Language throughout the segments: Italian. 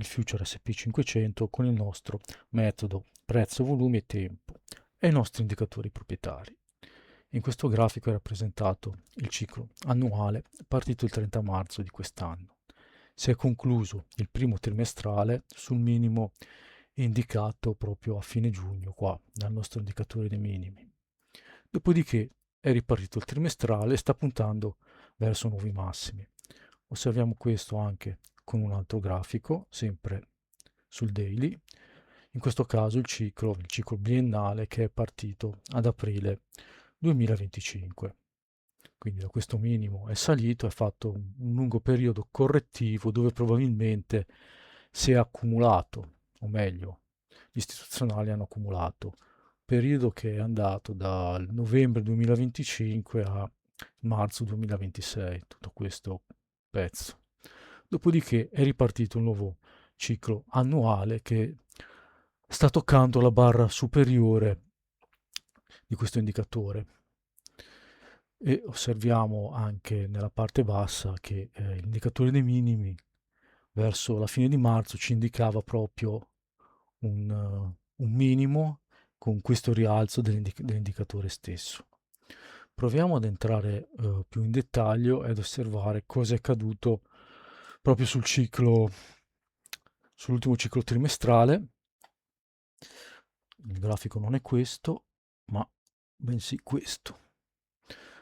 il Future SP500 con il nostro metodo prezzo, volumi e tempo e i nostri indicatori proprietari. In questo grafico è rappresentato il ciclo annuale partito il 30 marzo di quest'anno. Si è concluso il primo trimestrale sul minimo indicato proprio a fine giugno qua dal nostro indicatore dei minimi. Dopodiché è ripartito il trimestrale e sta puntando verso nuovi massimi. Osserviamo questo anche con un altro grafico, sempre sul daily, in questo caso il ciclo biennale che è partito ad aprile 2025. Quindi da questo minimo è salito, è fatto un lungo periodo correttivo dove probabilmente si è accumulato, o meglio, gli istituzionali hanno accumulato, periodo che è andato dal novembre 2025 a marzo 2026, tutto questo pezzo. Dopodiché è ripartito un nuovo ciclo annuale che sta toccando la barra superiore di questo indicatore e osserviamo anche nella parte bassa che l'indicatore dei minimi verso la fine di marzo ci indicava proprio un minimo con questo rialzo dell'indicatore stesso. Proviamo ad entrare più in dettaglio ed osservare cosa è accaduto proprio sull'ultimo ciclo trimestrale. Il grafico non è questo, ma bensì questo.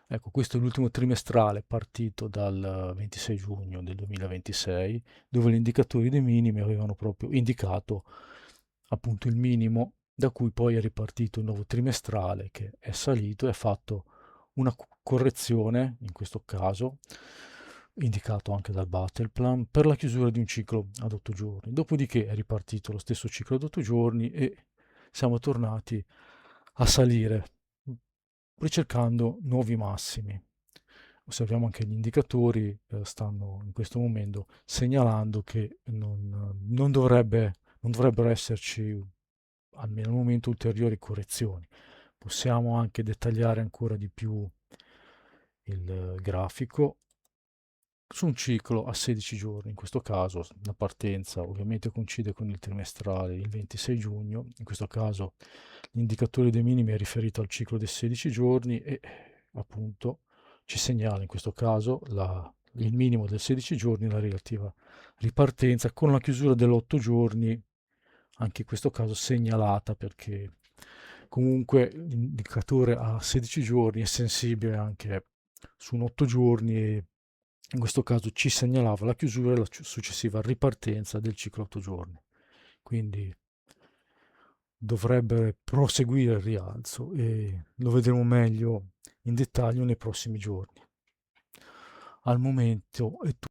Ecco, questo è l'ultimo trimestrale partito dal 26 giugno del 2026, dove gli indicatori dei minimi avevano proprio indicato appunto il minimo, da cui poi è ripartito il nuovo trimestrale che è salito e ha fatto una correzione, in questo caso, indicato anche dal battle plan, per la chiusura di un ciclo ad 8 giorni. Dopodiché è ripartito lo stesso ciclo ad 8 giorni e siamo tornati a salire, ricercando nuovi massimi. Osserviamo anche gli indicatori, stanno in questo momento segnalando che non dovrebbero esserci, almeno al momento, ulteriori correzioni. Possiamo anche dettagliare ancora di più il grafico su un ciclo a 16 giorni, in questo caso la partenza ovviamente coincide con il trimestrale il 26 giugno, in questo caso l'indicatore dei minimi è riferito al ciclo dei 16 giorni e appunto ci segnala in questo caso il minimo del 16 giorni, la relativa ripartenza con la chiusura dell'8 giorni, anche in questo caso segnalata perché comunque l'indicatore a 16 giorni è sensibile anche su un 8 giorni e in questo caso ci segnalava la chiusura e la successiva ripartenza del ciclo 8 giorni. Quindi dovrebbe proseguire il rialzo e lo vedremo meglio in dettaglio nei prossimi giorni. Al momento è tutto.